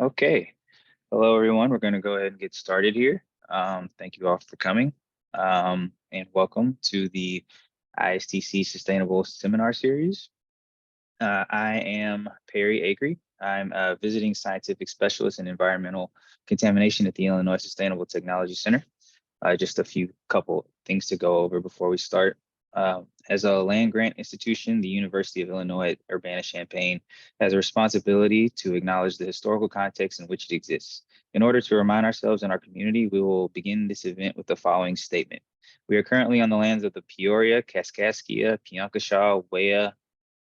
Okay. Hello, everyone. We're going to go ahead and get started here. Thank you all for coming and welcome to the ISTC Sustainable Seminar Series. I am Perry Acree. I'm a visiting scientific specialist in environmental contamination at the Illinois Sustainable Technology Center. Just a couple things to go over before we start. As a land grant institution, the University of Illinois at Urbana-Champaign has a responsibility to acknowledge the historical context in which it exists. In order to remind ourselves and our community, we will begin this event with the following statement. We are currently on the lands of the Peoria, Kaskaskia, Piankashaw, Wea,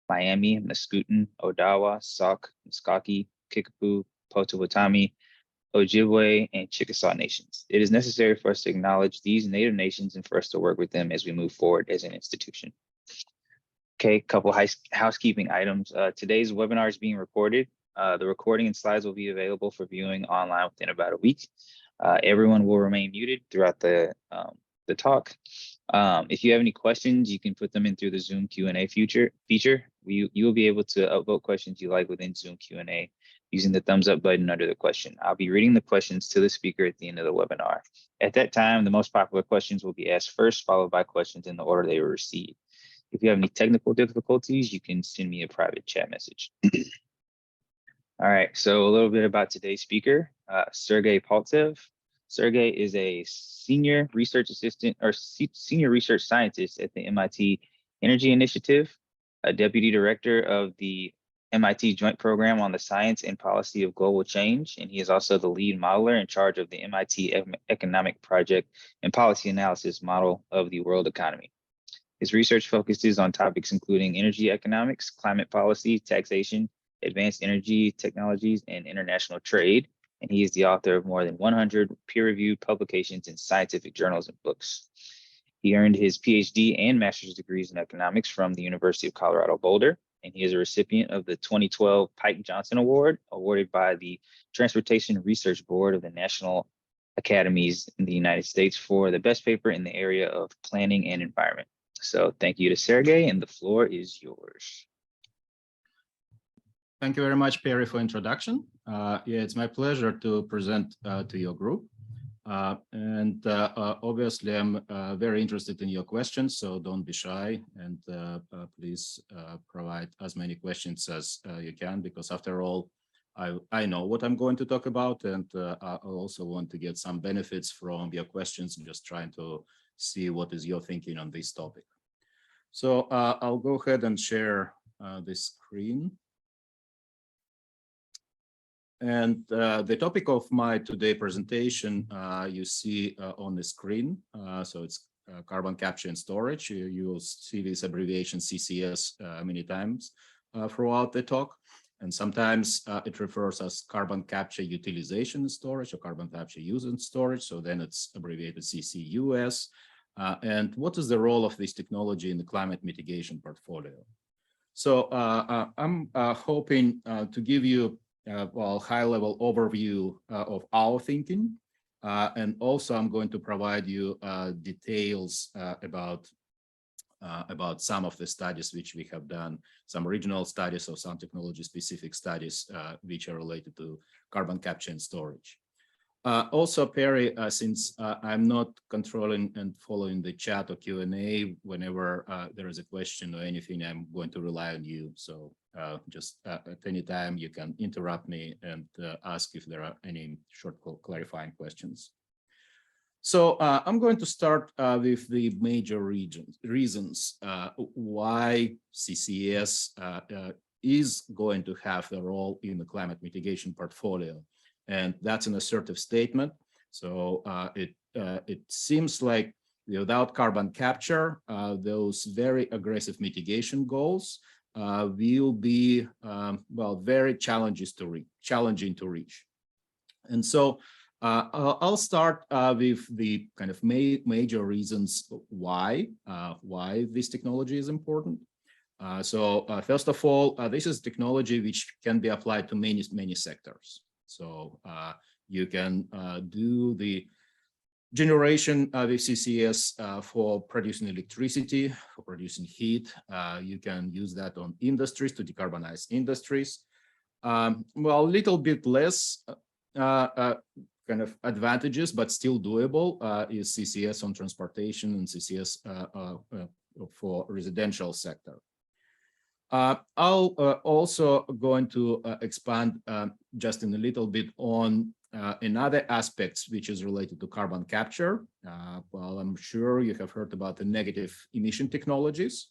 Miami, Mascoutin, Odawa, Sauk, Muskogee, Kickapoo, Potawatomi, Ojibwe, and Chickasaw nations. It is necessary for us to acknowledge these Native nations and for us to work with them as we move forward as an institution. Okay, couple housekeeping items. Today's webinar is being recorded. The recording and slides will be available for viewing online within about a week. Everyone will remain muted throughout the talk. If you have any questions, you can put them in through the Zoom Q&A feature. You will be able to upvote questions you like within Zoom Q&A using the thumbs up button under the question. I'll be reading the questions to the speaker at the end of the webinar. At that time, the most popular questions will be asked first, followed by questions in the order they were received. If you have any technical difficulties, you can send me a private chat message. All right, so a little bit about today's speaker, Sergey Paltsev. Sergey is a senior research assistant or senior research scientist at the MIT Energy Initiative, a deputy director of the MIT Joint Program on the Science and Policy of Global Change, and he is also the lead modeler in charge of the MIT Economic Project and Policy Analysis Model of the World Economy. His research focuses on topics including energy economics, climate policy, taxation, advanced energy technologies, and international trade. And he is the author of more than 100 peer-reviewed publications in scientific journals and books. He earned his PhD and master's degrees in economics from the University of Colorado Boulder, and he is a recipient of the 2012 Pike Johnson Award, awarded by the Transportation Research Board of the National Academies in the United States for the best paper in the area of planning and environment. So thank you to Sergey, and the floor is yours. Thank you very much, Perry, for introduction. Yeah, it's my pleasure to present to your group. Obviously, I'm very interested in your questions, so don't be shy, and please provide as many questions as you can, because after all, I know what I'm going to talk about, and I also want to get some benefits from your questions, just trying to see what is your thinking on this topic. So I'll go ahead and share this screen. And the topic of my today presentation, you see on the screen. So it's carbon capture and storage. You will see this abbreviation CCS many times throughout the talk. And sometimes it refers as carbon capture utilization and storage, or carbon capture use and storage. So then it's abbreviated CCUS. And what is the role of this technology in the climate mitigation portfolio? So I'm hoping to give you well, high-level overview of our thinking, and also I'm going to provide you details about some of the studies which we have done, some regional studies or some technology-specific studies which are related to carbon capture and storage. Also, Perry, since I'm not controlling and following the chat or Q&A, whenever there is a question or anything, I'm going to rely on you. So just at any time, you can interrupt me and ask if there are any short clarifying questions. So I'm going to start with the major reasons why CCS is going to have a role in the climate mitigation portfolio. And that's an assertive statement. So it seems like without carbon capture, those very aggressive mitigation goals will be well, very challenging to reach. And so I'll start with the kind of major reasons why this technology is important. So first of all, this is technology which can be applied to many sectors. So you can do the generation with CCS for producing electricity, for producing heat. You can use that on industries to decarbonize industries. Well, a little bit less kind of advantages, but still doable is CCS on transportation and CCS for residential sector. I'll also going to expand just in a little bit on another aspects which is related to carbon capture. Well, I'm sure you have heard about the negative emission technologies.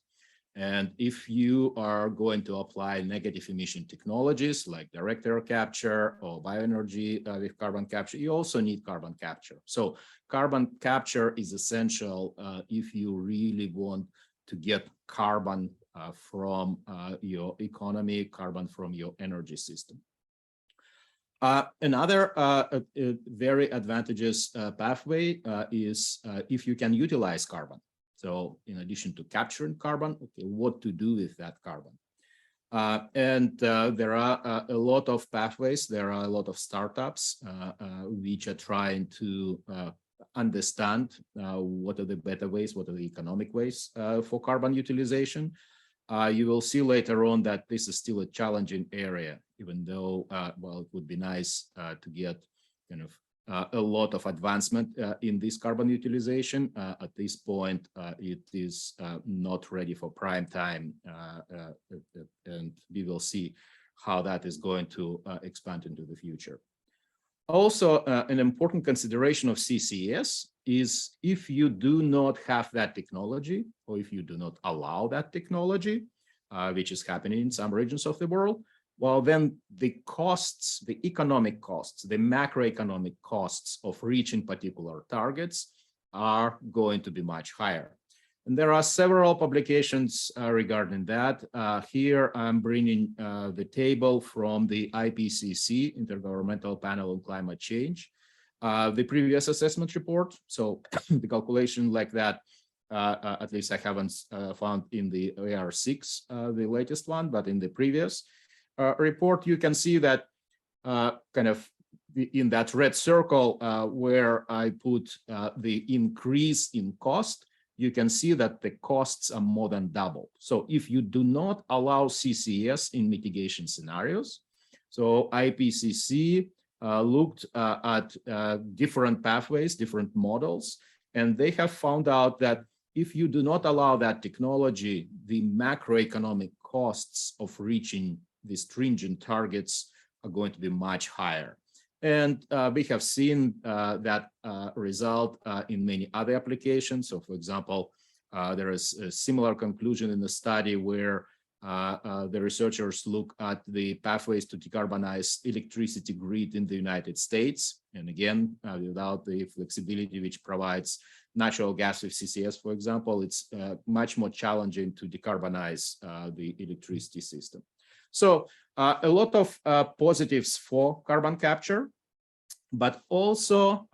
And if you are going to apply negative emission technologies like direct air capture or bioenergy with carbon capture, you also need carbon capture. So carbon capture is essential if you really want to get carbon from your economy, carbon from your energy system. Another very advantageous pathway is if you can utilize carbon. So in addition to capturing carbon, okay, what to do with that carbon? There are a lot of pathways. There are a lot of startups which are trying to understand what are the better ways, what are the economic ways for carbon utilization. You will see later on that this is still a challenging area, even though, well, it would be nice to get kind of a lot of advancement in this carbon utilization. At this point, it is not ready for prime time, and we will see how that is going to expand into the future. Also, an important consideration of CCS is if you do not have that technology, or if you do not allow that technology, which is happening in some regions of the world, well, then the costs, the economic costs, the macroeconomic costs of reaching particular targets are going to be much higher. And there are several publications regarding that. Here I'm bringing the table from the IPCC, Intergovernmental Panel on Climate Change, the previous assessment report. So the calculation like that, at least I haven't found in the AR6, the latest one, but in the previous report, you can see that kind of in that red circle where I put the increase in cost, you can see that the costs are more than double. So if you do not allow CCS in mitigation scenarios, so IPCC looked at different pathways, different models, and they have found out that if you do not allow that technology, the macroeconomic costs of reaching the stringent targets are going to be much higher. And we have seen that result in many other applications. So for example, there is a similar conclusion in the study where the researchers look at the pathways to decarbonize electricity grid in the United States. And again, without the flexibility which provides natural gas with CCS, for example, it's much more challenging to decarbonize the electricity system. So a lot of positives for carbon capture, but also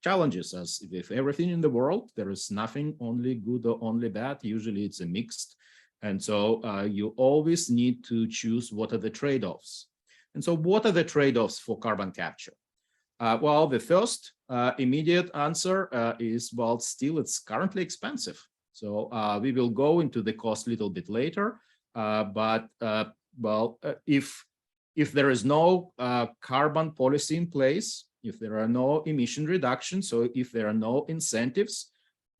challenges. As with everything in the world, there is nothing only good or only bad. Usually it's a mixed. And so you always need to choose what are the trade-offs. And so what are the trade-offs for carbon capture? Well, the first immediate answer is, well, still it's currently expensive. So we will go into the cost a little bit later, but well, if there is no carbon policy in place, if there are no emission reductions, so if there are no incentives,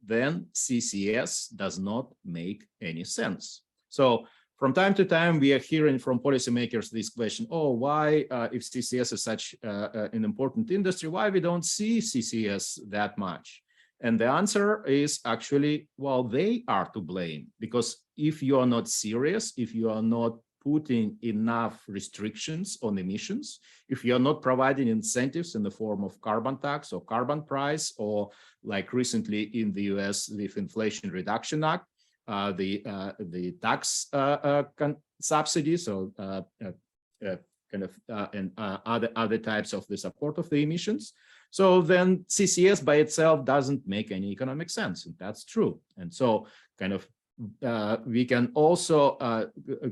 then CCS does not make any sense. So from time to time, we are hearing from policymakers this question, oh, why, if CCS is such an important industry, why we don't see CCS that much? And the answer is actually, well, they are to blame, because if you are not serious, if you are not putting enough restrictions on emissions, if you're not providing incentives in the form of carbon tax or carbon price, or like recently in the US with Inflation Reduction Act, the tax subsidy, so kind of and other types of the support of the emissions. So then CCS by itself doesn't make any economic sense, and that's true. And so kind of we can also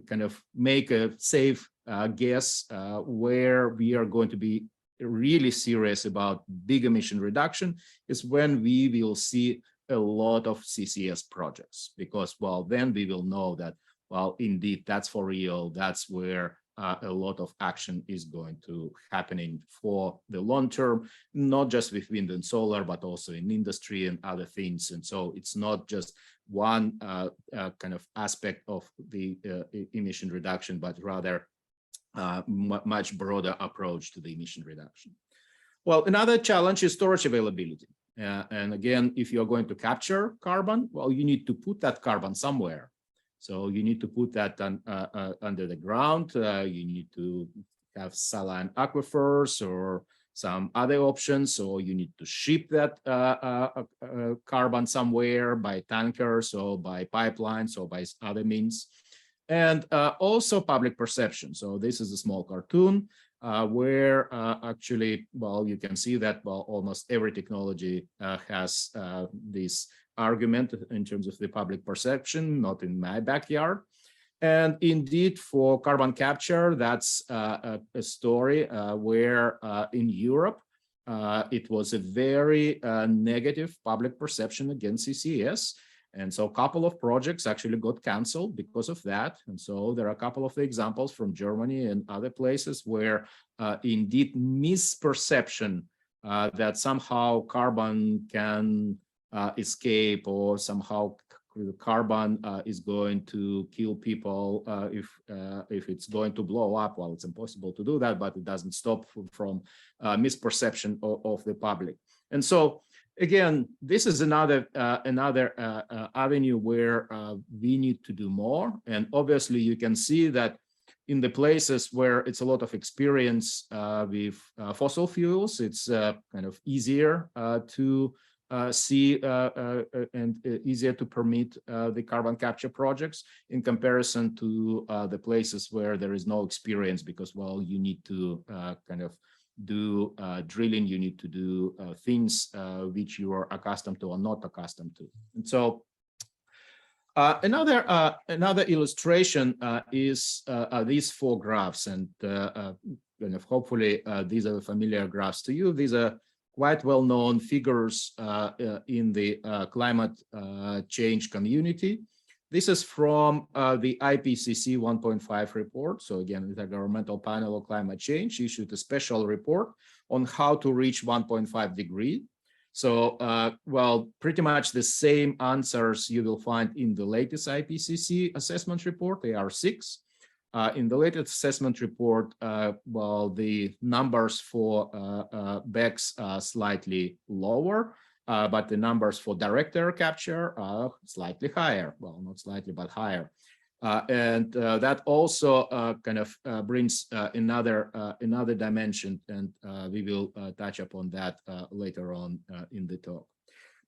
kind of make a safe guess where we are going to be really serious about big emission reduction is when we will see a lot of CCS projects, because, well, then we will know that, well, indeed, that's for real. That's where a lot of action is going to happening for the long term, not just with wind and solar, but also in industry and other things. And so it's not just one kind of aspect of the emission reduction, but rather much broader approach to the emission reduction. Well, another challenge is storage availability. And again, if you're going to capture carbon, well, you need to put that carbon somewhere. So you need to put that under the ground. You need to have saline aquifers or some other options. So you need to ship that carbon somewhere by tankers or by pipelines or by other means. And also public perception. So this is a small cartoon where actually, well, you can see that, well, almost every technology has this argument in terms of the public perception, not in my backyard. And indeed, for carbon capture, that's a story where in Europe, it was a very negative public perception against CCS. And so a couple of projects actually got canceled because of that. And so there are a couple of examples from Germany and other places where indeed misperception that somehow carbon can escape or somehow carbon is going to kill people if it's going to blow up. Well, it's impossible to do that, but it doesn't stop from misperception of the public. And so again, this is another avenue where we need to do more. And obviously, you can see that in the places where it's a lot of experience with fossil fuels, it's kind of easier to see and easier to permit the carbon capture projects in comparison to the places where there is no experience because, well, you need to kind of do drilling, you need to do things which you are accustomed to or not accustomed to. And so another illustration is these four graphs, and kind of hopefully these are familiar graphs to you. These are quite well-known figures in the climate change community. This is from the IPCC 1.5 report. So again, the Intergovernmental Panel on Climate Change issued a special report on how to reach 1.5 degree. So, well, pretty much the same answers you will find in the latest IPCC assessment report, AR6. In the latest assessment report, well, the numbers for BECCS are slightly lower. But the numbers for direct air capture are slightly higher. Well, not slightly, but higher. And that also kind of brings another dimension, and we will touch upon that later on in the talk.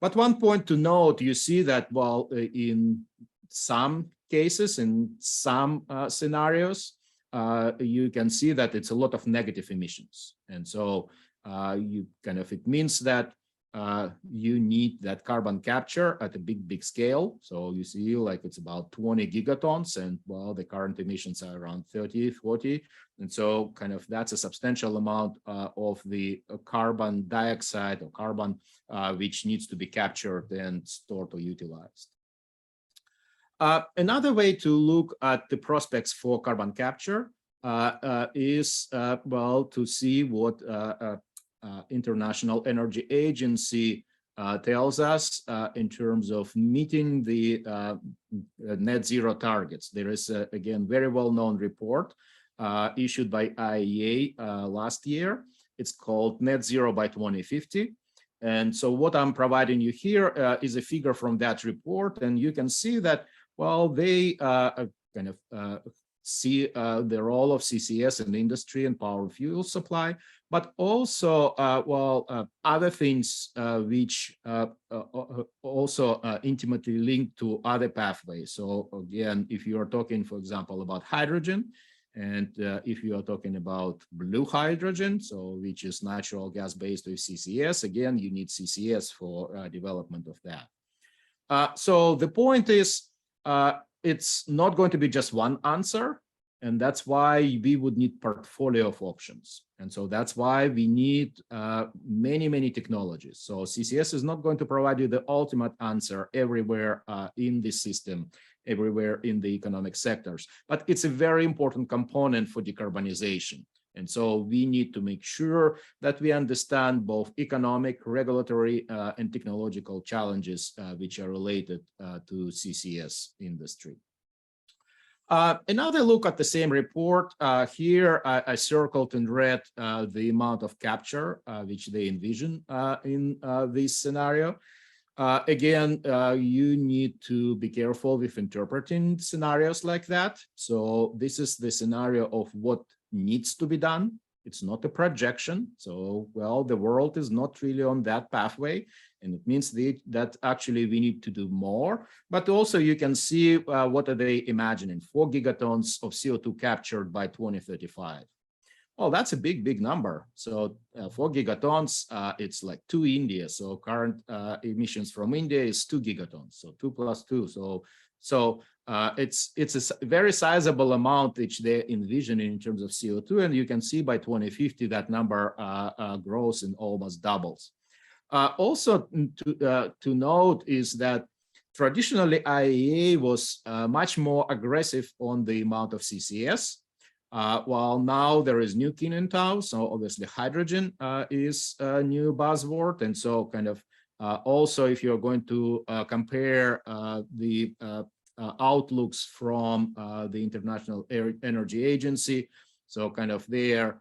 But one point to note, you see that, well, in some cases, in some scenarios, you can see that it's a lot of negative emissions. And so you kind of, it means that you need that carbon capture at a big scale. So you see, like, it's about 20 gigatons, and well, the current emissions are around 30, 40. And so kind of that's a substantial amount of the carbon dioxide or carbon which needs to be captured and stored or utilized. Another way to look at the prospects for carbon capture is, well, to see what International Energy Agency tells us in terms of meeting the net zero targets. There is, again, very well-known report issued by IEA last year. It's called Net Zero by 2050. And so what I'm providing you here is a figure from that report. And you can see that, well, they kind of see the role of CCS in industry and power fuel supply, but also, well, other things which also intimately linked to other pathways. So again, if you are talking, for example, about hydrogen, and if you are talking about blue hydrogen, so which is natural gas based with CCS, again, you need CCS for development of that. So the point is, it's not going to be just one answer. And that's why we would need portfolio of options. And so that's why we need many technologies. So CCS is not going to provide you the ultimate answer everywhere in the system. everywhere in the economic sectors. But it's a very important component for decarbonization. And so we need to make sure that we understand both economic, regulatory, and technological challenges which are related to CCS industry. Another look at the same report. Here I circled in red the amount of capture which they envision in this scenario. Again, you need to be careful with interpreting scenarios like that. So this is the scenario of what needs to be done. It's not a projection. So, well, the world is not really on that pathway. And it means that actually we need to do more. But also you can see what are they imagining? 4 gigatons of CO2 captured by 2035. Oh, that's a big, big number. So 4 gigatons, it's like 2 India. So current emissions from India is 2 gigatons. So 2 plus 2. So it's a very sizable amount which they're envisioning in terms of CO2. And you can see by 2050, that number grows and almost doubles. Also to note is that traditionally IEA was much more aggressive on the amount of CCS. While now there is new key in town, so obviously hydrogen is a new buzzword. And so kind of also if you're going to compare the outlooks from the International Energy Agency, so kind of they're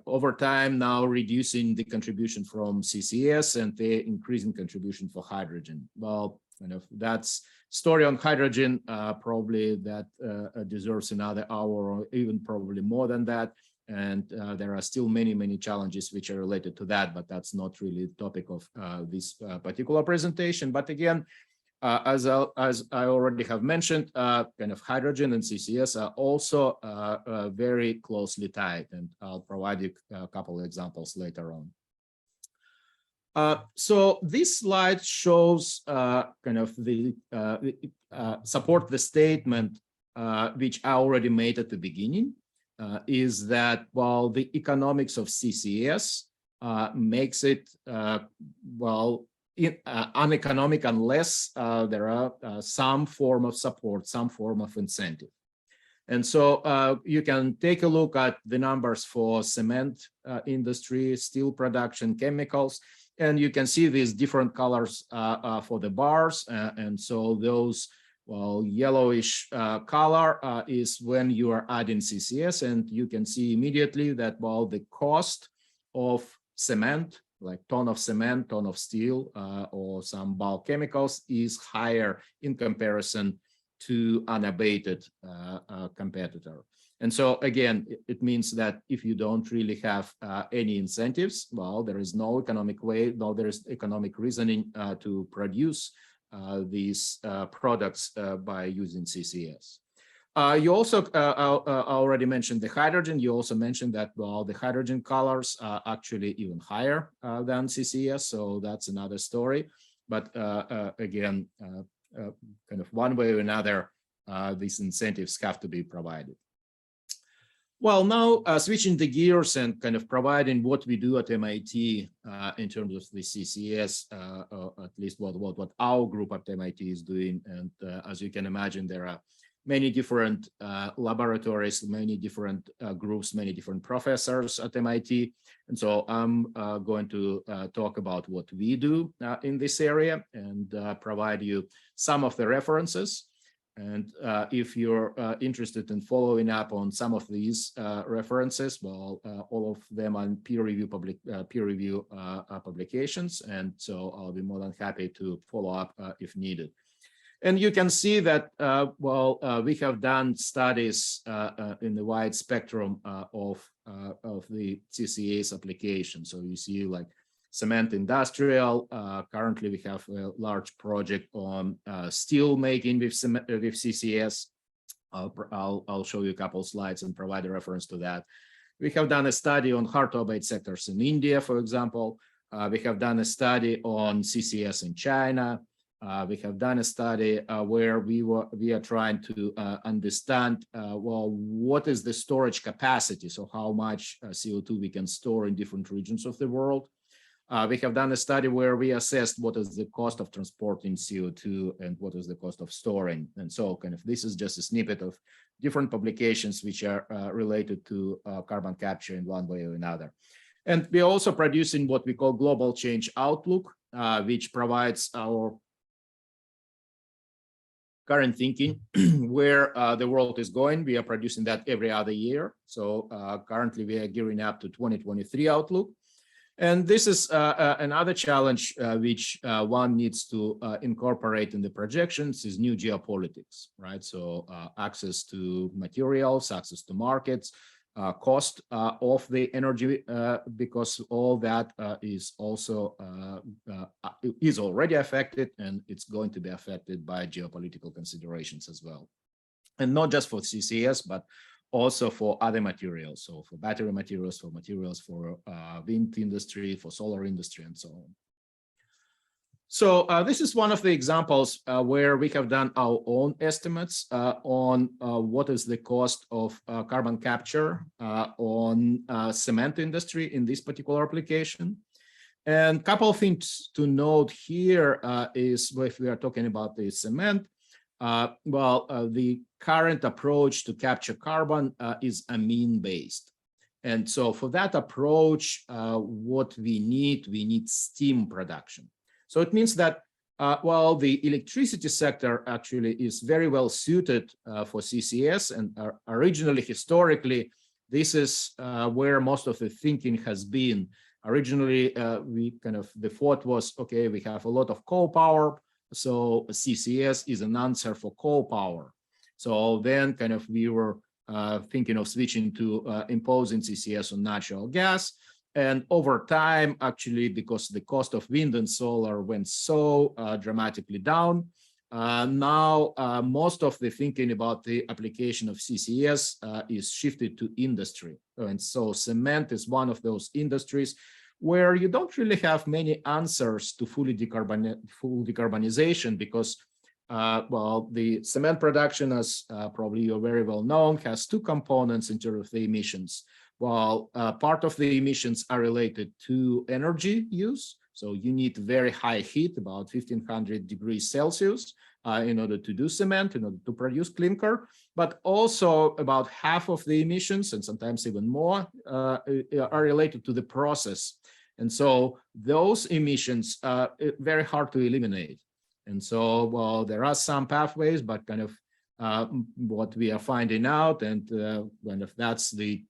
over time now reducing the contribution from CCS and they're increasing contribution for hydrogen. Well, kind of that's story on hydrogen, probably that deserves another hour or even probably more than that. And there are still many, many challenges which are related to that, but that's not really the topic of this particular presentation. But again, as I already have mentioned, kind of hydrogen and CCS are also very closely tied, and I'll provide you a couple of examples later on. So this slide shows kind of the support the statement which I already made at the beginning, is that while the economics of CCS makes it uneconomic unless there are some form of support, some form of incentive. And so you can take a look at the numbers for cement industry, steel production, chemicals, and you can see these different colors for the bars. And so those, well, yellowish color is when you are adding CCS, and you can see immediately that, well, the cost of cement, like ton of cement, ton of steel, or some bulk chemicals is higher in comparison to unabated competitor. And so again, it means that if you don't really have any incentives, well, there is no economic way, no, there is economic reasoning to produce these products by using CCS. You also already mentioned the hydrogen. You also mentioned that, well, the hydrogen colors are actually even higher than CCS. So that's another story. But again, kind of one way or another, these incentives have to be provided. Well, now switching the gears and kind of providing what we do at MIT in terms of the CCS, at least what our group at MIT is doing. And as you can imagine, there are many different laboratories, many different groups, many different professors at MIT. And so I'm going to talk about what we do in this area and provide you some of the references. And if you're interested in following up on some of these references, well, all of them are peer review publications. And so I'll be more than happy to follow up if needed. And you can see that, we have done studies in the wide spectrum of the CCS application. So you see like cement industrial. Currently, we have a large project on steel making with CCS. I'll show you a couple of slides and provide a reference to that. We have done a study on hard-to-abate sectors in India, for example. We have done a study on CCS in China. We have done a study where we are trying to understand, what is the storage capacity? So how much CO2 we can store in different regions of the world. we have done a study where we assessed what is the cost of transporting CO2 and what is the cost of storing. And so kind of this is just a snippet of different publications which are related to carbon capture in one way or another. And we're also producing what we call Global Change Outlook, which provides our current thinking where the world is going. We are producing that every other year. So currently we are gearing up to 2023 outlook. And this is another challenge which one needs to incorporate in the projections is new geopolitics, right? So access to materials, access to markets, cost of the energy, because all that is also is already affected, and it's going to be affected by geopolitical considerations as well. And not just for CCS, but also for other materials. So for battery materials, for materials for wind industry, for solar industry, and so on. So this is one of the examples where we have done our own estimates on what is the cost of carbon capture on cement industry in this particular application. And a couple of things to note here is if we are talking about the cement, the current approach to capture carbon is amine-based. And so for that approach, what we need steam production. So it means that while the electricity sector actually is very well suited for CCS, and originally, historically, this is where most of the thinking has been. Originally, the thought was, okay, we have a lot of coal power, so CCS is an answer for coal power. So then we were thinking of switching to imposing CCS on natural gas. And over time, actually, because the cost of wind and solar went so dramatically down, now most of the thinking about the application of CCS is shifted to industry. And so cement is one of those industries where you don't really have many answers to full decarbonization because, the cement production, as probably you're very well known, has two components in terms of the emissions. While part of the emissions are related to energy use. So you need very high heat, about 1500 degrees Celsius, in order to do cement, in order to produce clinker. But also about half of the emissions, and sometimes even more, are related to the process. And so those emissions are very hard to eliminate. And so, there are some pathways, but what we are finding out, and that's the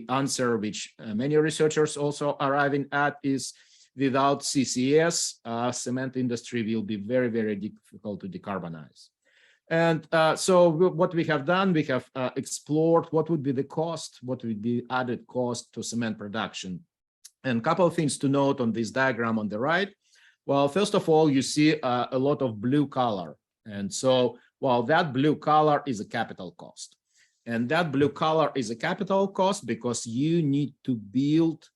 answer which many researchers also arriving at, is without CCS, cement industry will be very, very difficult to decarbonize. And so what we have done, we have explored what would be the cost, what would be added cost to cement production. And a couple of things to note on this diagram on the right. Well, first of all, you see a lot of blue color. And so, that blue color is a capital cost. And that blue color is a capital cost because you need to build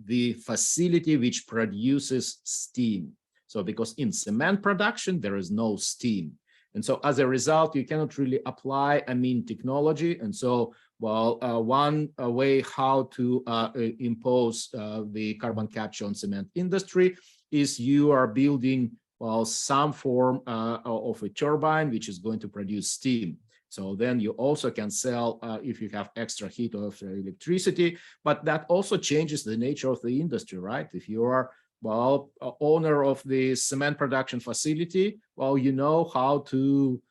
the facility which produces steam. So because in cement production, there is no steam. And so as a result, you cannot really apply amine technology. And so, one way how to impose the carbon capture on cement industry is you are building some form of a turbine which is going to produce steam. So then you also can sell if you have extra heat or extra electricity, but that also changes the nature of the industry, right? If you are, owner of the cement production facility, you know how to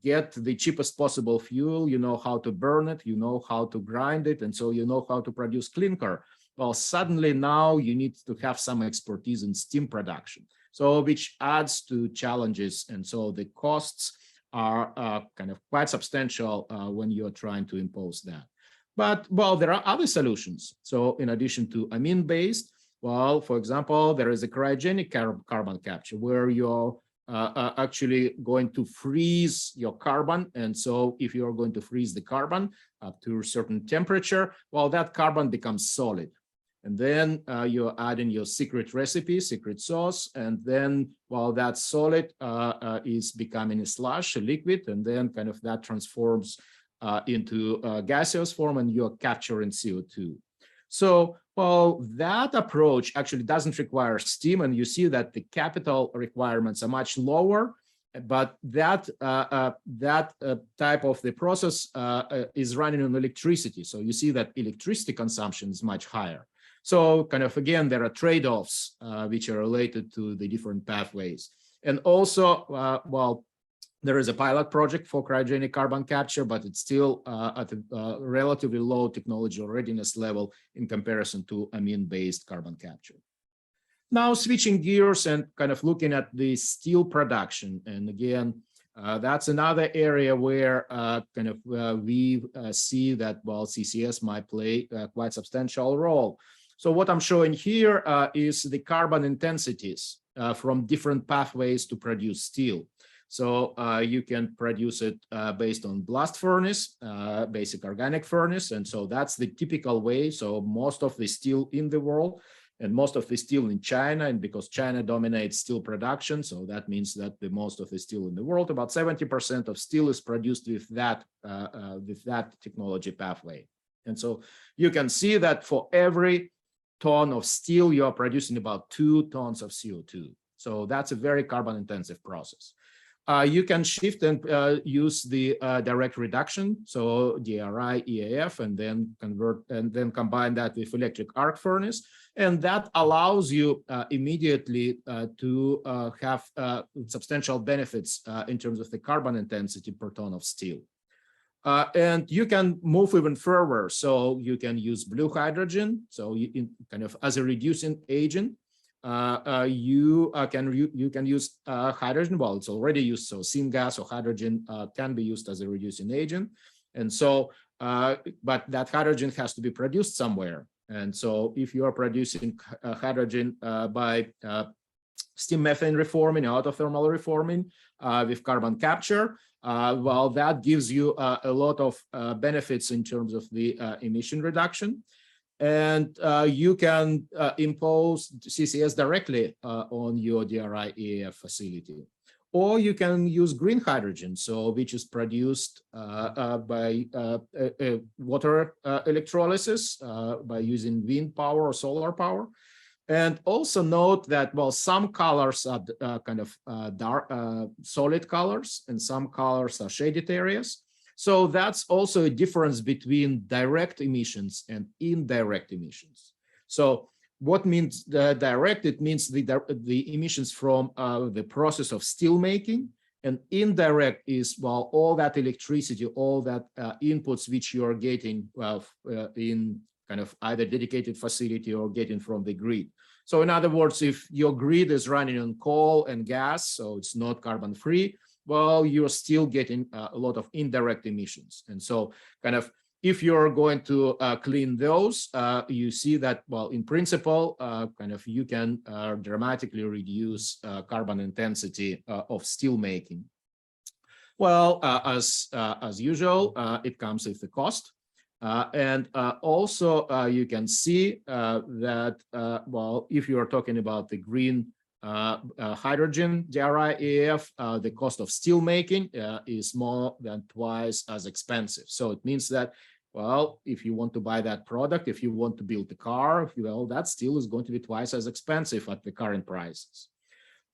get the cheapest possible fuel, you know how to burn it, you know how to grind it, and so you know how to produce clinker. Suddenly now you need to have some expertise in steam production. So which adds to challenges. And so the costs are quite substantial when you're trying to impose that. But, there are other solutions. So in addition to amine-based, for example, there is a cryogenic carbon capture where you're actually going to freeze your carbon. And so if you're going to freeze the carbon up to a certain temperature, that carbon becomes solid. And then you're adding your secret recipe, secret sauce, and then that solid is becoming a slush, a liquid, and then that transforms into gaseous form, and you're capturing CO2. So, well, that approach actually doesn't require steam, and you see that the capital requirements are much lower. But that type of the process is running on electricity. So you see that electricity consumption is much higher. So kind of, again, there are trade-offs which are related to the different pathways. And also, well, there is a pilot project for cryogenic carbon capture, but it's still at a relatively low technology readiness level in comparison to amine-based carbon capture. Now, switching gears and kind of looking at the steel production. And again, that's another area where we see that, well, CCS might play a quite substantial role. So what I'm showing here is the carbon intensities from different pathways to produce steel. So you can produce it based on blast furnace, basic organic furnace. And so that's the typical way. So most of the steel in the world and most of the steel in China, and because China dominates steel production, so that means that the most of the steel in the world, about 70% of steel is produced with that technology pathway. And so you can see that for every ton of steel, you are producing about 2 tons of CO2. So that's a very carbon intensive process. You can shift and use the direct reduction, so DRI, EAF, and then convert and then combine that with electric arc furnace. And that allows you immediately to have substantial benefits in terms of the carbon intensity per ton of steel. And you can move even further. So you can use blue hydrogen, so you kind of as a reducing agent. You can use hydrogen. Well, it's already used, so syngas or hydrogen can be used as a reducing agent. And so, but that hydrogen has to be produced somewhere. And so if you are producing hydrogen by steam methane reforming, autothermal reforming with carbon capture, well, that gives you a lot of benefits in terms of the emission reduction. And you can impose CCS directly on your DRI EAF facility. Or you can use green hydrogen, so which is produced by water electrolysis by using wind power or solar power. And also note that, well, some colors are kind of dark, solid colors, and some colors are shaded areas. So that's also a difference between direct emissions and indirect emissions. So what means direct? It means the emissions from the process of steel making, and indirect is, well, all that electricity, all that inputs which you are getting in kind of either dedicated facility or getting from the grid. So in other words, if your grid is running on coal and gas, so it's not carbon free, well, you're still getting a lot of indirect emissions. And so kind of if you're going to clean those, you see that, well, in principle, kind of you can dramatically reduce carbon intensity of steel making. Well, as usual, it comes with the cost. And also you can see that, well, if you are talking about the green hydrogen DRI EAF, the cost of steel making is more than twice as expensive. So it means that, well, if you want to buy that product, if you want to build the car, well, that steel is going to be twice as expensive at the current prices.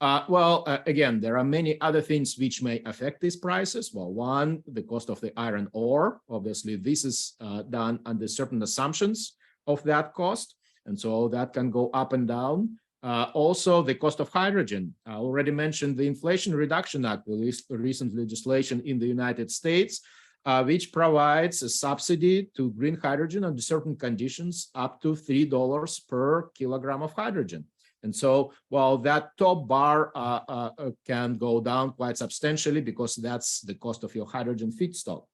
Again, there are many other things which may affect these prices. Well, one, the cost of the iron ore. Obviously, this is done under certain assumptions of that cost. And so that can go up and down. Also, the cost of hydrogen. I already mentioned the Inflation Reduction Act, the recent legislation in the United States, which provides a subsidy to green hydrogen under certain conditions up to $3 per kilogram of hydrogen. And so, well, that top bar can go down quite substantially because that's the cost of your hydrogen feedstock.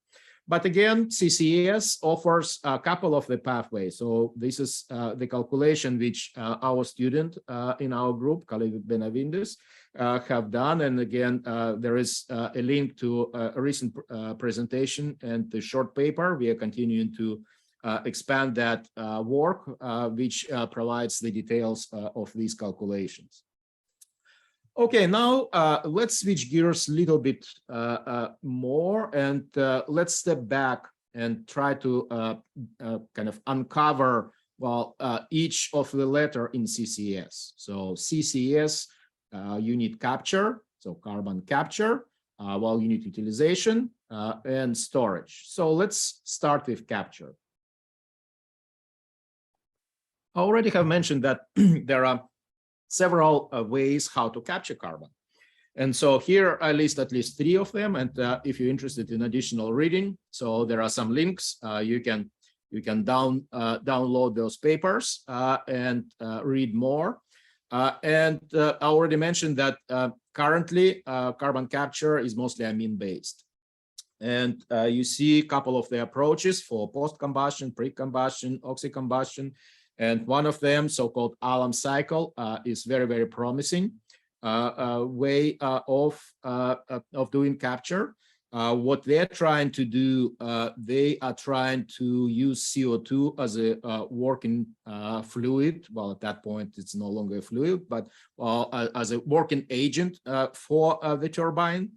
But again, CCS offers a couple of the pathways. So this is the calculation which our student in our group, Khalid Benavides, have done. And again, there is a link to a recent presentation and the short paper. We are continuing to expand that work, which provides the details of these calculations. Okay, now let's switch gears a little bit more, and let's step back and try to kind of uncover each of the letter in CCS. So CCS, you need capture, so carbon capture, you need utilization and storage. So let's start with capture. I already have mentioned that there are several ways how to capture carbon. And so here I list at least 3 of them. And if you're interested in additional reading, so there are some links. You can download those papers and read more. I already mentioned that currently carbon capture is mostly amine-based. And you see a couple of the approaches for post-combustion, pre-combustion, oxy-combustion. And one of them, so-called alum cycle, is very, very promising way of doing capture. What they're trying to do, they are trying to use CO2 as a working fluid. Well, at that point, it's no longer a fluid, but as a working agent for the turbine.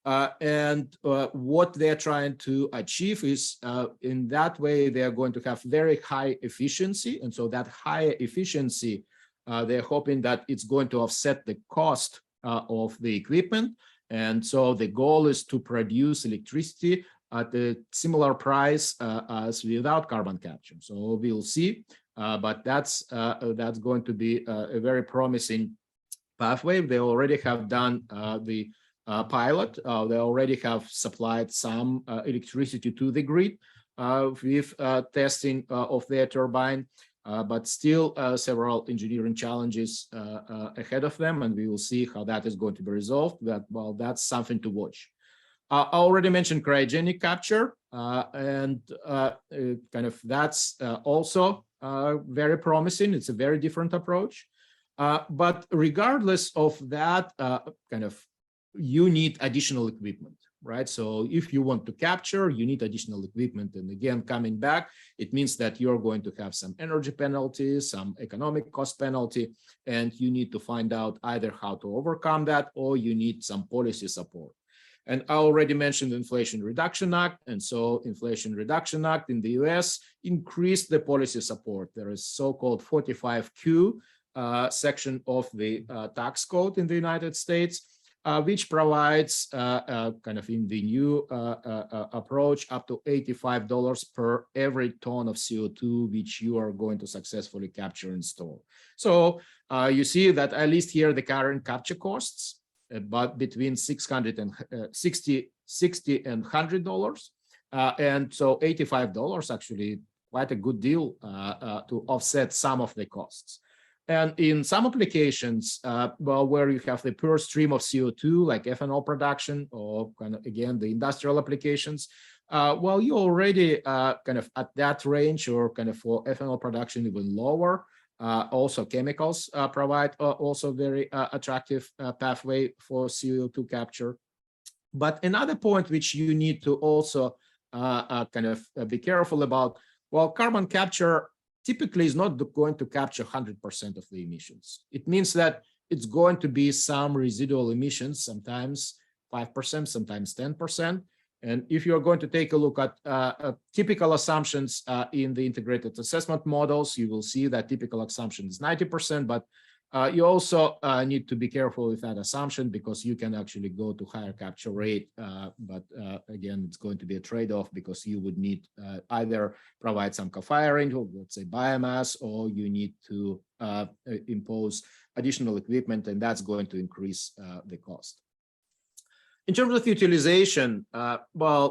What they're trying to achieve is in that way, they're going to have very high efficiency. And so that high efficiency, they're hoping that it's going to offset the cost of the equipment. And so the goal is to produce electricity at a similar price as without carbon capture. So we'll see, but that's going to be a very promising pathway. They already have done the pilot. They already have supplied some electricity to the grid with testing of their turbine. But still several engineering challenges ahead of them, and we will see how that is going to be resolved. That's something to watch. I already mentioned cryogenic capture, and that's also very promising. It's a very different approach. But regardless of that, you need additional equipment. Right? So if you want to capture, you need additional equipment. And again, coming back, it means that you're going to have some energy penalties, some economic cost penalty, and you need to find out either how to overcome that or you need some policy support. And I already mentioned the Inflation Reduction Act. And so Inflation Reduction Act in the US increased the policy support. There is so-called 45Q section of the tax code in the United States, which provides in the new approach up to $85 per every ton of CO2 which you are going to successfully capture and store. So you see that at least here the current capture costs about between $60 and $100, and so $85 actually quite a good deal to offset some of the costs. And in some applications, where you have the pure stream of CO2, like ethanol production, or again, the industrial applications, you already at that range, or for ethanol production even lower. Also, chemicals provide also very attractive pathway for CO2 capture. But another point which you need to also be careful about, carbon capture typically is not going to capture 100% of the emissions. It means that it's going to be some residual emissions, sometimes 5%, sometimes 10%. And if you're going to take a look at typical assumptions in the integrated assessment models, you will see that typical assumption is 90%, but you also need to be careful with that assumption because you can actually go to higher capture rate. But again, it's going to be a trade-off because you would need either provide some co-firing, let's say biomass, or you need to impose additional equipment, and that's going to increase the cost. In terms of utilization,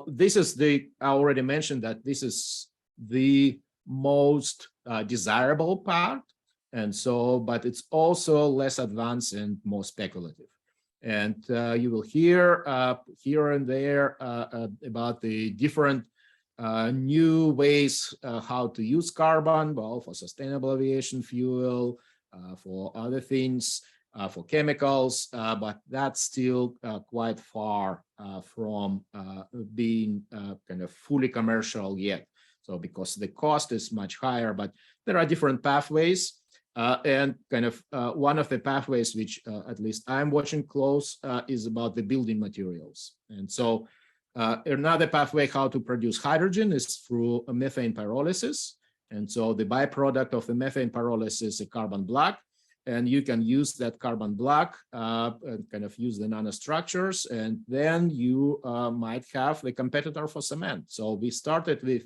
this is I already mentioned that this is the most desirable part. And so, but it's also less advanced and more speculative. And you will hear here and there about the different new ways how to use carbon, for sustainable aviation fuel, for other things, for chemicals, but that's still quite far from being fully commercial yet. So because the cost is much higher, but there are different pathways. And one of the pathways which at least I'm watching close is about the building materials. And so another pathway how to produce hydrogen is through methane pyrolysis. And so the byproduct of the methane pyrolysis is a carbon black. And you can use that carbon black, and kind of use the nanostructures, and then you might have the competitor for cement. So we started with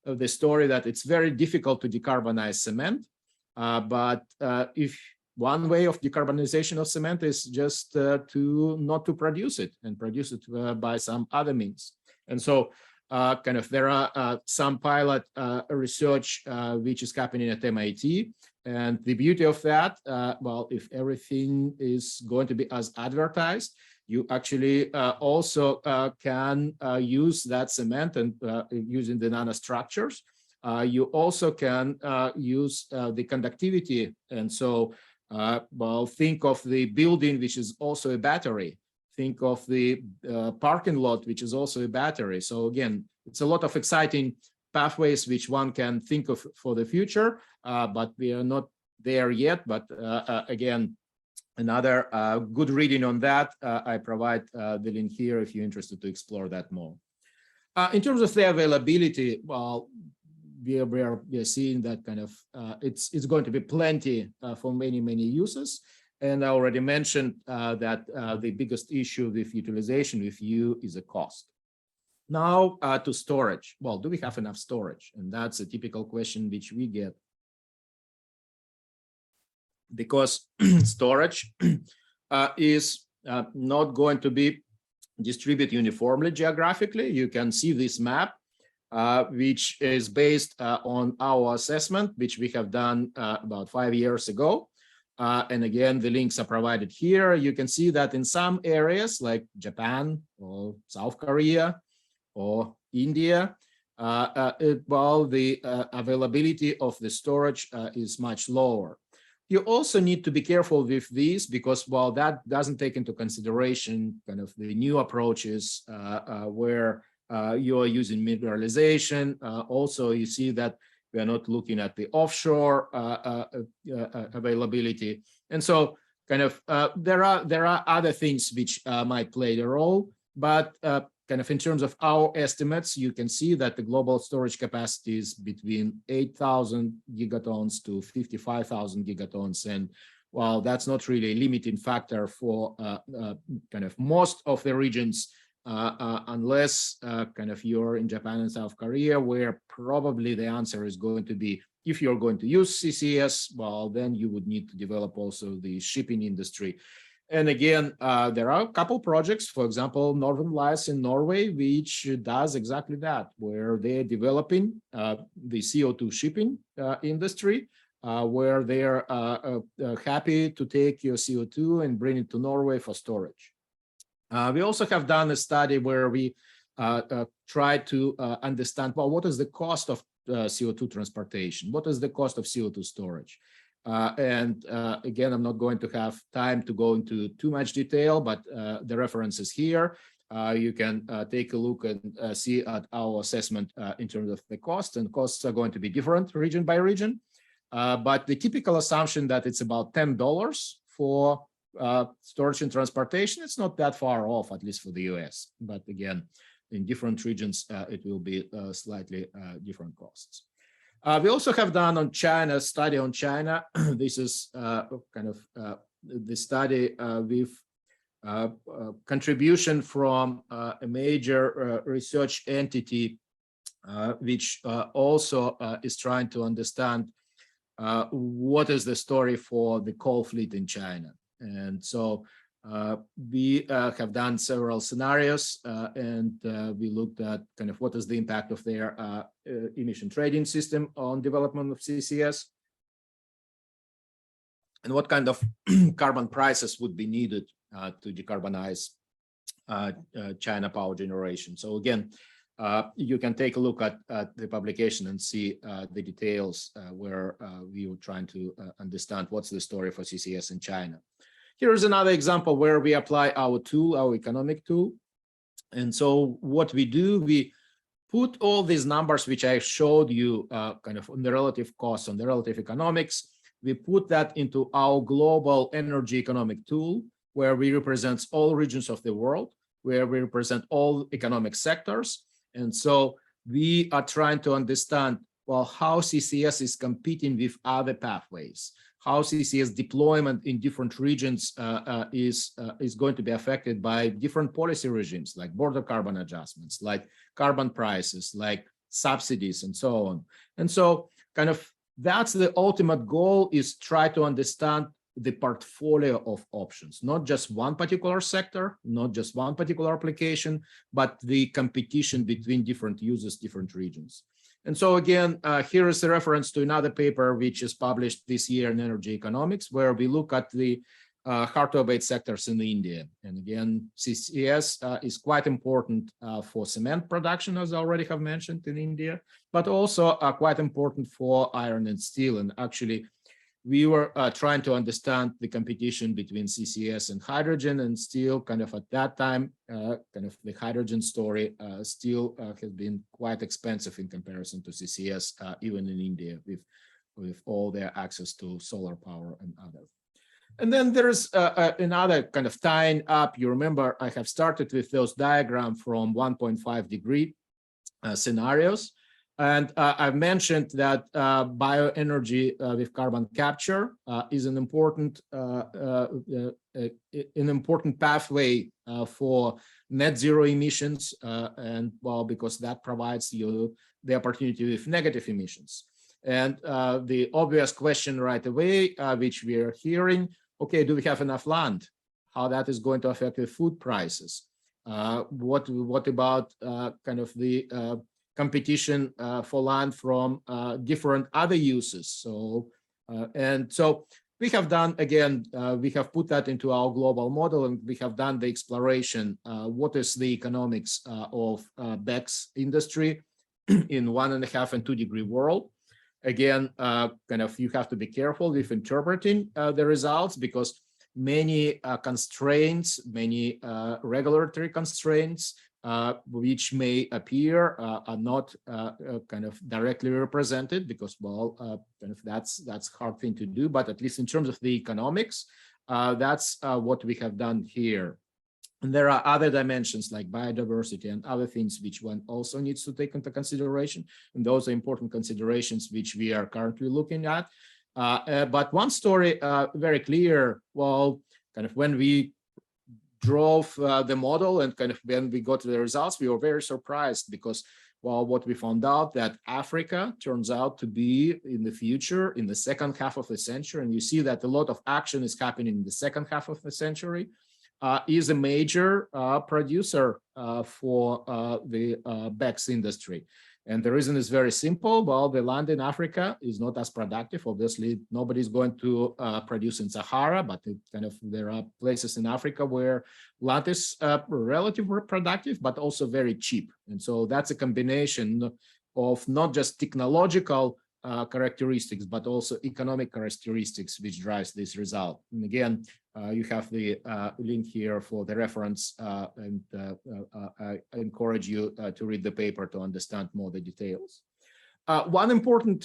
the story that it's very difficult to decarbonize cement, but if one way of decarbonization of cement is just to not to produce it and produce it by some other means. And so kind of there are some pilot research which is happening at MIT. And the beauty of that, well, if everything is going to be as advertised, you actually also can use that cement and using the nanostructures. You also can use the conductivity. And so, well, think of the building, which is also a battery. Think of the parking lot, which is also a battery. So again, it's a lot of exciting pathways which one can think of for the future, but we are not there yet. But again, another good reading on that, I provide the link here if you're interested to explore that more. In terms of the availability, well, we are seeing that kind of it's going to be plenty for many uses. And I already mentioned that the biggest issue with utilization with you is a cost. Now to storage. Well, do we have enough storage? And that's a typical question which we get. Because storage is not going to be distributed uniformly geographically. You can see this map, which is based on our assessment, which we have done about 5 years ago. And again, the links are provided here. You can see that in some areas like Japan or South Korea or India, well, the availability of the storage is much lower. You also need to be careful with these because, well, that doesn't take into consideration kind of the new approaches where you are using mineralization. Also, you see that we are not looking at the offshore availability. And so kind of there are other things which might play a role, but kind of in terms of our estimates, you can see that the global storage capacity is between 8,000 gigatons to 55,000 gigatons. And while that's not really a limiting factor for kind of most of the regions, unless kind of you're in Japan and South Korea, where probably the answer is going to be, if you're going to use CCS, well, then you would need to develop also the shipping industry. And again, there are a couple projects, for example, Northern Lights in Norway, which does exactly that, where they're developing the CO2 shipping industry, where they're happy to take your CO2 and bring it to Norway for storage. We also have done a study where we try to understand, well, what is the cost of CO2 transportation? What is the cost of CO2 storage? And again, I'm not going to have time to go into too much detail, but the reference is here. You can take a look and see at our assessment in terms of the cost, and costs are going to be different region by region. But the typical assumption that it's about $10 for storage and transportation, it's not that far off, at least for the US. But again, in different regions, it will be slightly different costs. We also have done on China, study on China. This is kind of the study with contribution from a major research entity, which also is trying to understand what is the story for the coal fleet in China. And so we have done several scenarios and we looked at kind of what is the impact of their emission trading system on development of CCS and what kind of carbon prices would be needed to decarbonize China power generation. So again, you can take a look at the publication and see the details where we were trying to understand what's the story for CCS in China. Here is another example where we apply our tool, our economic tool. And so what we do, we put all these numbers, which I showed you kind of on the relative costs, on the relative economics, we put that into our global energy economic tool, where we represent all regions of the world, where we represent all economic sectors. And so we are trying to understand well, how CCS is competing with other pathways, how CCS deployment in different regions is going to be affected by different policy regimes, like border carbon adjustments, like carbon prices, like subsidies, and so on. And so kind of that's the ultimate goal, is try to understand the portfolio of options, not just one particular sector, not just one particular application, but the competition between different users, different regions. And so again, here is a reference to another paper which is published this year in Energy Economics, where we look at the hard-to-abate sectors in India. And again, CCS is quite important for cement production, as I already have mentioned, in India, but also quite important for iron and steel. And actually, we were trying to understand the competition between CCS and hydrogen, and steel. Kind of at that time, kind of the hydrogen story still has been quite expensive in comparison to CCS, even in India, with all their access to solar power and others. And then there's another kind of tying up. You remember I have started with those diagrams from 1.5 degree scenarios. And I've mentioned that bioenergy with carbon capture is an important pathway for net zero emissions, and well, because that provides you the opportunity with negative emissions. And the obvious question right away, which we are hearing, okay, do we have enough land? How that is going to affect the food prices? What about kind of the competition for land from different other uses? So so we have done, again, we have put that into our global model, and we have done the exploration. What is the economics of BECCS industry in 1.5 and 2 degree world? Again, kind of you have to be careful with interpreting the results, because many constraints, many regulatory constraints which may appear are not kind of directly represented, because, well, kind of that's hard thing to do. But at least in terms of the economics, that's what we have done here. And there are other dimensions like biodiversity and other things which one also needs to take into consideration. And those are important considerations which we are currently looking at. But one story very clear, well, kind of when we drove the model and kind of when we got to the results, we were very surprised, because, well, what we found out that Africa turns out to be in the future, in the second half of the century, and you see that a lot of action is happening in the second half of the century, is a major producer for the BECCS industry. And the reason is very simple. Well, the land in Africa is not as productive. Obviously, nobody's going to produce in Sahara, but there are places in Africa where land is relatively productive, but also very cheap. And so that's a combination of not just technological characteristics, but also economic characteristics, which drives this result. And again, you have the link here for the reference, and I encourage you to read the paper to understand more the details. One important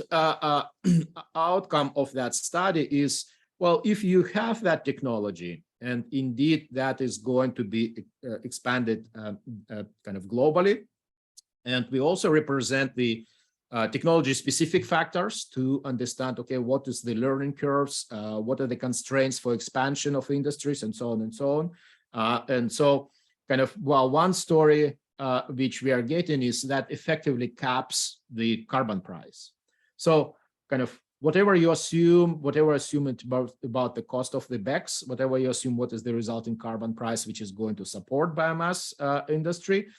outcome of that study is, well, if you have that technology, and indeed that is going to be expanded kind of globally, and we also represent the technology-specific factors to understand, okay, what is the learning curves, what are the constraints for expansion of industries, and so on and so on. And so kind of, well, one story which we are getting is that effectively caps the carbon price. So kind of whatever you assume, about the cost of the BECCS, whatever you assume what is the resulting carbon price which is going to support biomass industry,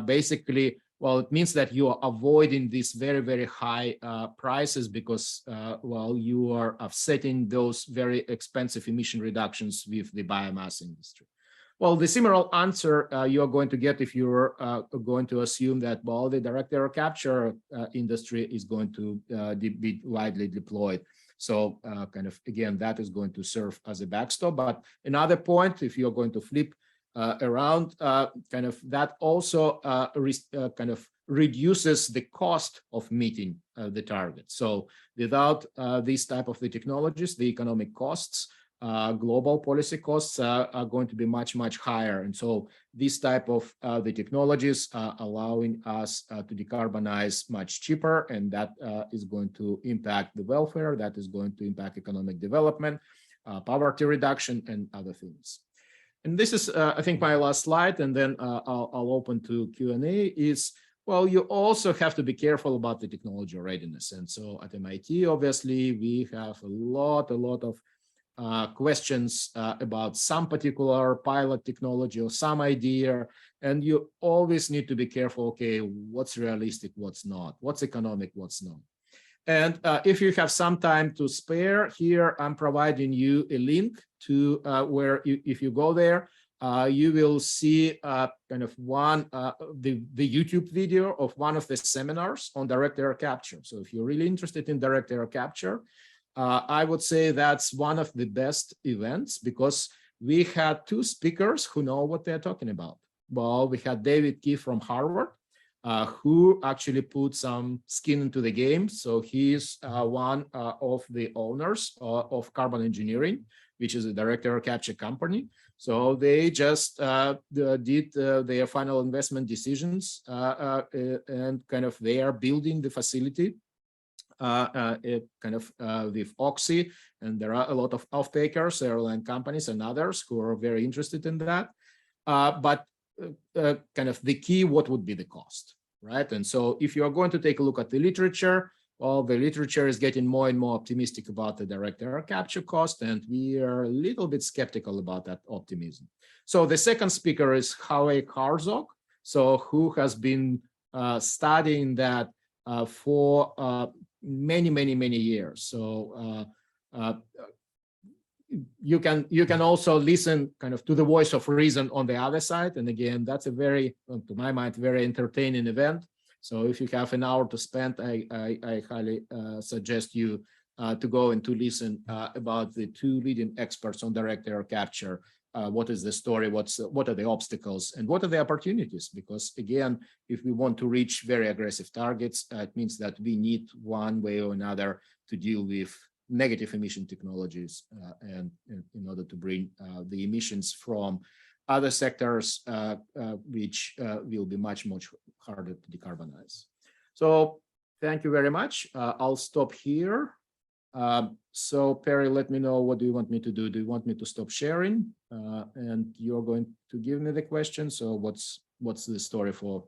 basically, well, it means that you are avoiding these very, very high prices, because, well, you are offsetting those very expensive emission reductions with the biomass industry. Well, the similar answer you are going to get if you're going to assume that, well, the direct air capture industry is going to be widely deployed. So kind of, again, that is going to serve as a backstop. But another point, if you're going to flip around, kind of that also kind of reduces the cost of meeting the target. So without these type of the technologies, the economic costs global policy costs are going to be much, much higher. And so this type of the technologies are allowing us to decarbonize much cheaper, and that is going to impact the welfare, that is going to impact economic development, poverty reduction, and other things. And this is, I think, my last slide, and then I'll open to Q&A, is, well, you also have to be careful about the technology readiness. And so at MIT, obviously, we have a lot of questions about some particular pilot technology or some idea, and you always need to be careful, okay, what's realistic, what's not, what's economic, what's not. And if you have some time to spare, here I'm providing you a link to where if you go there, you will see kind of the YouTube video of one of the seminars on direct air capture. So if you're really interested in direct air capture, I would say that's one of the best events, because we had two speakers who know what they're talking about. Well, we had David Key from Harvard, who actually put some skin into the game. So he's one of the owners of Carbon Engineering, which is a direct air capture company. So they just did their final investment decisions, and kind of they are building the facility with Oxy, and there are a lot of off-takers, airline companies and others who are very interested in that. But kind of the key, what would be the cost, right? And so if you are going to take a look at the literature, well, the literature is getting more and more optimistic about the direct air capture cost, and we are a little bit skeptical about that optimism. So the second speaker is Howie Karzok, so who has been studying that for many years. So you can also listen kind of to the voice of reason on the other side. And again, that's a very, to my mind, very entertaining event. So if you have an hour to spend, I highly suggest you to go and to listen about the two leading experts on direct air capture. What is the story? What are the obstacles, and what are the opportunities? Because again, if we want to reach very aggressive targets, it means that we need one way or another to deal with negative emission technologies, and in order to bring the emissions from other sectors, which will be much harder to decarbonize. So thank you very much. I'll stop here. So Perry, let me know, what do you want me to do? Do you want me to stop sharing? And you're going to give me the question. So what's the story for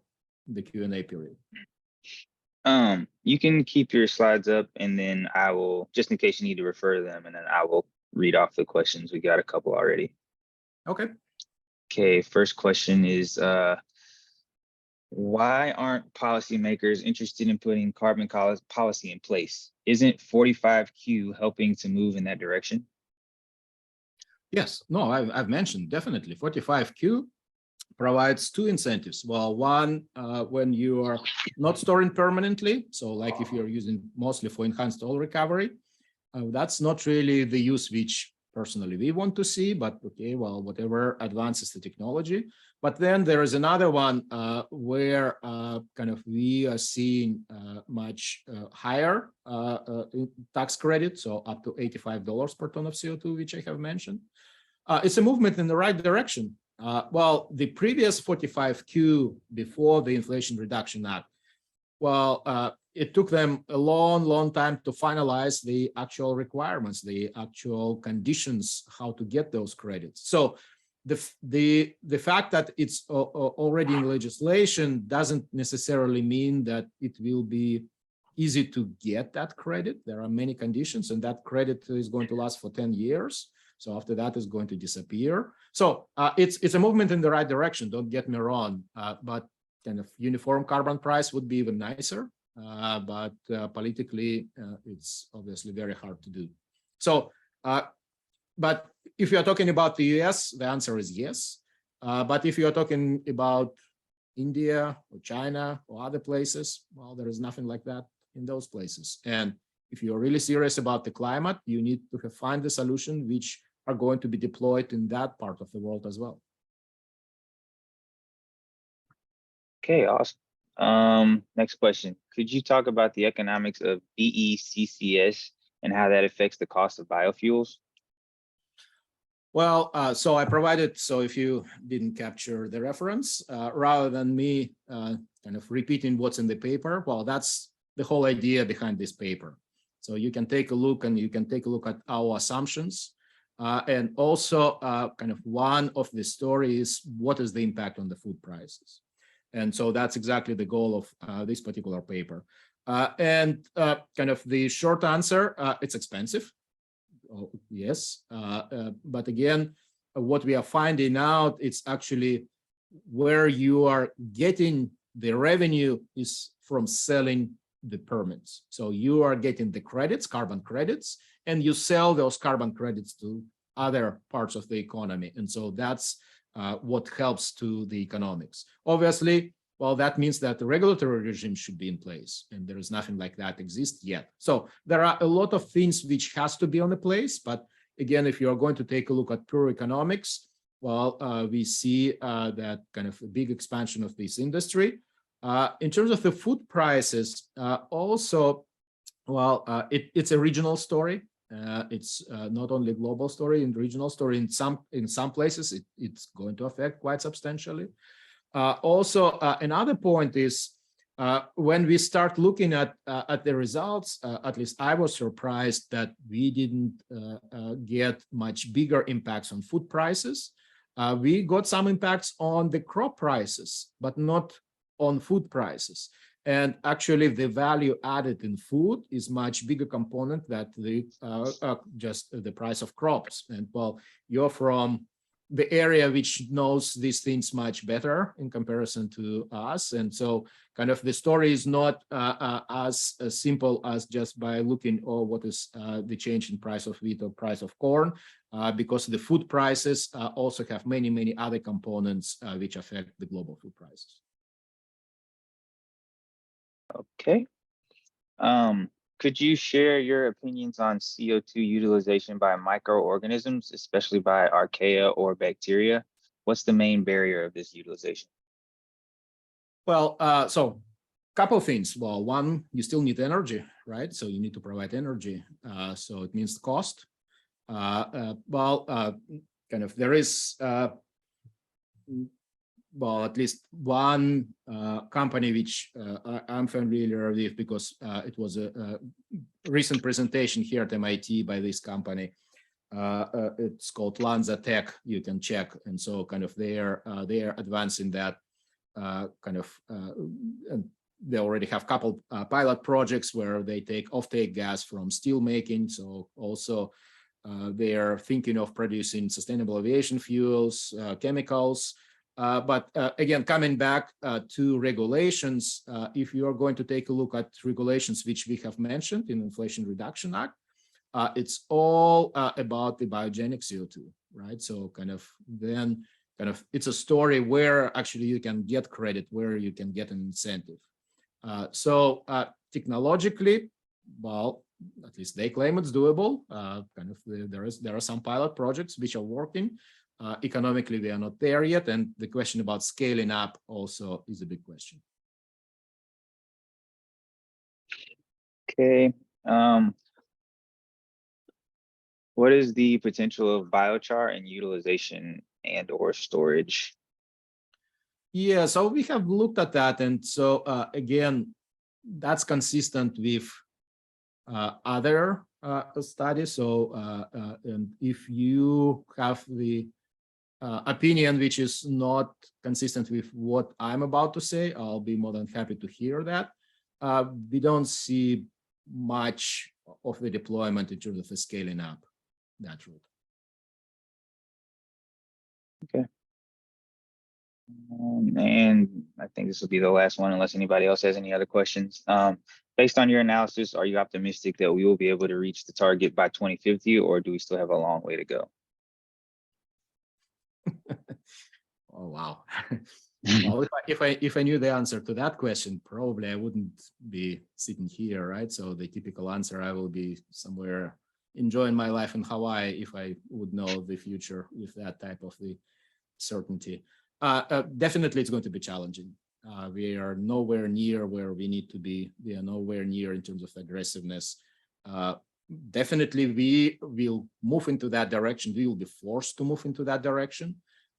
the Q&A period? You can keep your slides up, and then I will, just in case you need to refer to them, and then I will read off the questions. We got a couple already. Okay. Okay, first question is, why aren't policymakers interested in putting carbon policy in place? Isn't 45Q helping to move in that direction? Yes, no, I've mentioned definitely 45Q provides two incentives. Well, one, when you are not storing permanently, so like if you're using mostly for enhanced oil recovery, that's not really the use which personally we want to see, but okay, well, whatever advances the technology. But then there is another one where kind of we are seeing much higher tax credit, so up to $85 per ton of CO2, which I have mentioned. It's a movement in the right direction. Well, the previous 45Q before the Inflation Reduction Act, well, it took them a long time to finalize the actual requirements, the actual conditions, how to get those credits. So the fact that it's already in legislation doesn't necessarily mean that it will be easy to get that credit. There are many conditions, and that credit is going to last for 10 years. So after that, it's going to disappear. So it's a movement in the right direction, don't get me wrong, but kind of uniform carbon price would be even nicer. But politically, it's obviously very hard to do. So, but if you are talking about the US, the answer is yes. But if you are talking about India or China or other places, well, there is nothing like that in those places. And if you're really serious about the climate, you need to find the solution which are going to be deployed in that part of the world as well. Okay, awesome. Next question. Could you talk about the economics of CCS and how that affects the cost of biofuels? Well, so I provided, so if you didn't capture the reference, rather than me kind of repeating what's in the paper, well, that's the whole idea behind this paper. So you can take a look and you can take a look at our assumptions. And also kind of one of the stories, what is the impact on the food prices? And so that's exactly the goal of this particular paper. And kind of the short answer, it's expensive. Oh, yes, but again, what we are finding out, it's actually where you are getting the revenue is from selling the permits. So you are getting the credits, carbon credits, and you sell those carbon credits to other parts of the economy. And so that's what helps to the economics. Obviously, well, that means that the regulatory regime should be in place, and there is nothing like that exists yet. So there are a lot of things which has to be on the place, but again, if you are going to take a look at pure economics, well, we see that kind of a big expansion of this industry. In terms of the food prices, also, well, it's a regional story. It's not only a global story, and regional story. In some places, it's going to affect quite substantially. Also, another point is when we start looking at the results, at least I was surprised that we didn't get much bigger impacts on food prices. We got some impacts on the crop prices, but not on food prices. And actually, the value added in food is much bigger component than the just the price of crops. And well, you're from the area which knows these things much better in comparison to us. And so kind of the story is not as simple as just by looking, oh, what is the change in price of wheat or price of corn, because the food prices also have many, many other components which affect the global food prices. Okay. Could you share your opinions on CO2 utilization by microorganisms, especially by archaea or bacteria? What's the main barrier of this utilization? Well, so couple of things. Well, one, you still need energy, right? So you need to provide energy. So it means cost. Kind of there is, well, at least one company which I'm familiar with because it was a recent presentation here at MIT by this company. It's called Lanza Tech. You can check, and so kind of they are advancing that kind of. And they already have a couple pilot projects where they take offtake gas from steel making. So also they are thinking of producing sustainable aviation fuels, chemicals. But again, coming back to regulations, if you are going to take a look at regulations which we have mentioned in Inflation Reduction Act, it's all about the biogenic CO2, right? So kind of then kind of it's a story where actually you can get credit, where you can get an incentive. So technologically, well, at least they claim it's doable. Kind of there are some pilot projects which are working. Economically, they are not there yet, and the question about scaling up also is a big question. Okay. What is the potential of biochar and utilization and or storage? Yeah, so we have looked at that, and so again, that's consistent with other studies. So and if you have the opinion which is not consistent with what I'm about to say, I'll be more than happy to hear that. We don't see much of the deployment in terms of the scaling up that route. Okay. And I think this will be the last one unless anybody else has any other questions. Based on your analysis, are you optimistic that we will be able to reach the target by 2050, or do we still have a long way to go? Oh, wow. Well, if I knew the answer to that question, probably I wouldn't be sitting here, right? So the typical answer, I will be somewhere enjoying my life in Hawaii if I would know the future with that type of the certainty. Definitely, it's going to be challenging. We are nowhere near where we need to be. We are nowhere near in terms of aggressiveness. definitely we will move into that direction. We will be forced to move into that direction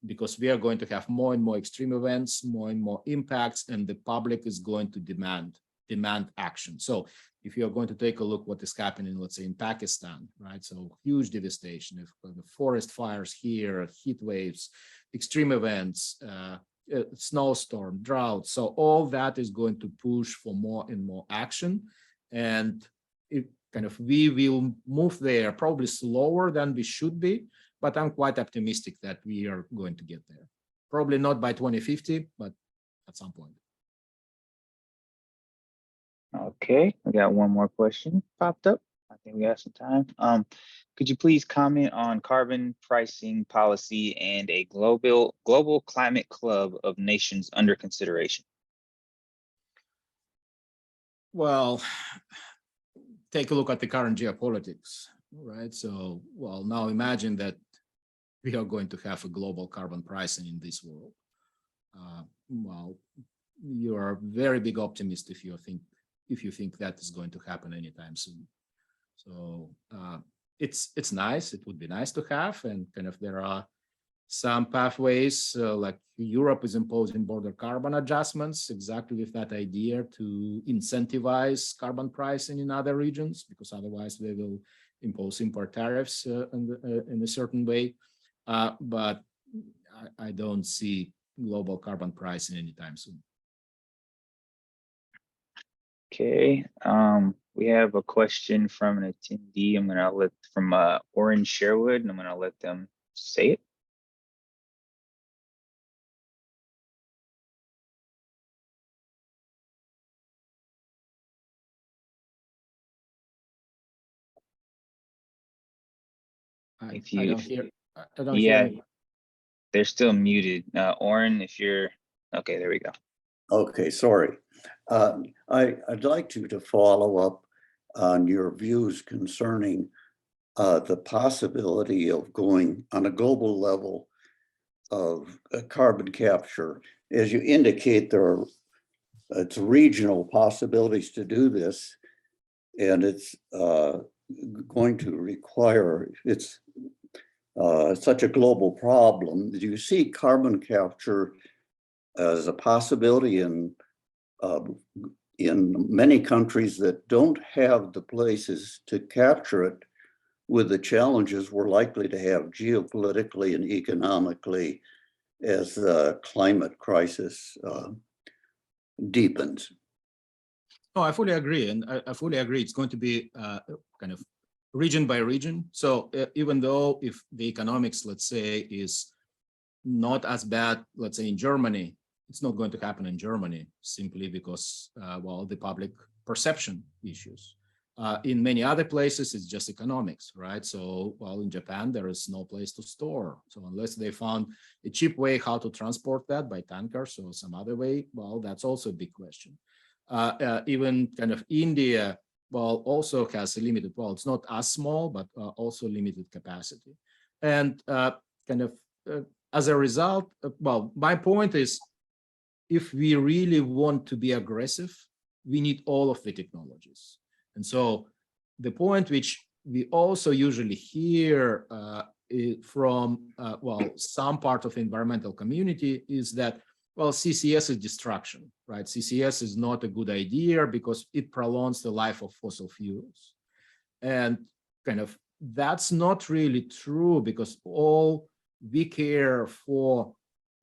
because we are going to have more and more extreme events, more and more impacts, and the public is going to demand action. So if you're going to take a look what is happening, let's say in Pakistan, right? So huge devastation, if the forest fires here, heat waves, extreme events, snowstorm, drought. So all that is going to push for more and more action. And it kind of, we will move there probably slower than we should be, but I'm quite optimistic that we are going to get there. Probably not by 2050, but at some point. Okay, we got one more question popped up. I think we have some time. Could you please comment on carbon pricing policy and a global climate club of nations under consideration? Well, take a look at the current geopolitics, right? So, well, now imagine that we are going to have a global carbon pricing in this world. Well, you are a very big optimist if you think that is going to happen anytime soon. So it's nice. It would be nice to have, and kind of there are some pathways like Europe is imposing border carbon adjustments exactly with that idea to incentivize carbon pricing in other regions, because otherwise they will impose import tariffs in a certain way. But I don't see global carbon pricing anytime soon. Okay, we have a question from an attendee. I'm gonna let from Orange Sherwood, and I'm gonna let them say it. I If you, don't hear. I don't hear yeah, any. they're still muted. Oren, if you're okay, there we go. Okay, sorry. I'd like to follow up on your views concerning the possibility of going on a global level of carbon capture. As you indicate, it's regional possibilities to do this, and it's going to require, it's such a global problem. Do you see carbon capture as a possibility in many countries that don't have the places to capture it, with the challenges we're likely to have geopolitically and economically as the climate crisis deepens? No, I fully agree, and I fully agree. It's going to be kind of region by region. So even though if the economics, let's say, is not as bad, let's say in Germany, it's not going to happen in Germany simply because, well, the public perception issues. In many other places, it's just economics, right? So, well, in Japan, there is no place to store. So unless they found a cheap way how to transport that by tankers or some other way, well, that's also a big question. Even kind of India, well, also has a limited, well, it's not as small, but also limited capacity. And kind of as a result, well, my point is, if we really want to be aggressive, we need all of the technologies. And so the point which we also usually hear from, well, some part of the environmental community is that, well, CCS is destruction, right? CCS is not a good idea because it prolongs the life of fossil fuels. And kind of that's not really true, because all we care for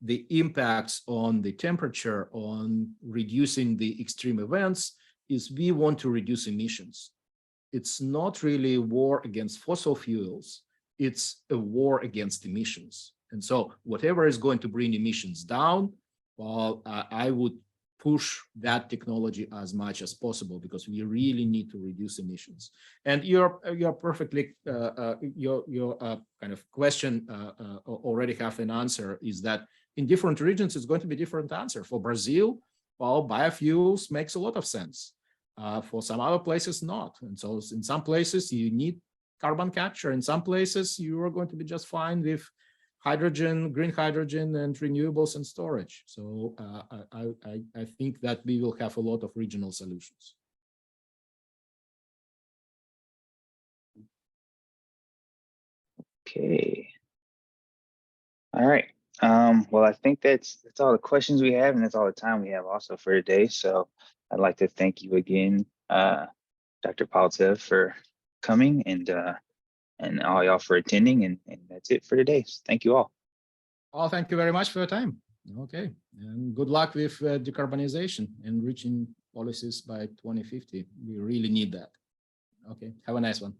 the impacts on the temperature, on reducing the extreme events, is we want to reduce emissions. It's not really a war against fossil fuels, it's a war against emissions. And so whatever is going to bring emissions down, well, I would push that technology as much as possible, because we really need to reduce emissions. And you're perfectly, your kind of question already have an answer, is that in different regions, it's going to be different answer. For Brazil, well, biofuels makes a lot of sense. For some other places, not. And so in some places, you need carbon capture. In some places, you are going to be just fine with hydrogen, green hydrogen, and renewables and storage. So I think that we will have a lot of regional solutions. Okay. All right. Well, I think that's all the questions we have, and that's all the time we have also for today. So I'd like to thank you again, Dr. Paltsev, for coming, and all y'all for attending, and that's it for today. So thank you all. Oh, thank you very much for your time. Okay, and good luck with decarbonization and reaching policies by 2050. We really need that. Okay, have a nice one.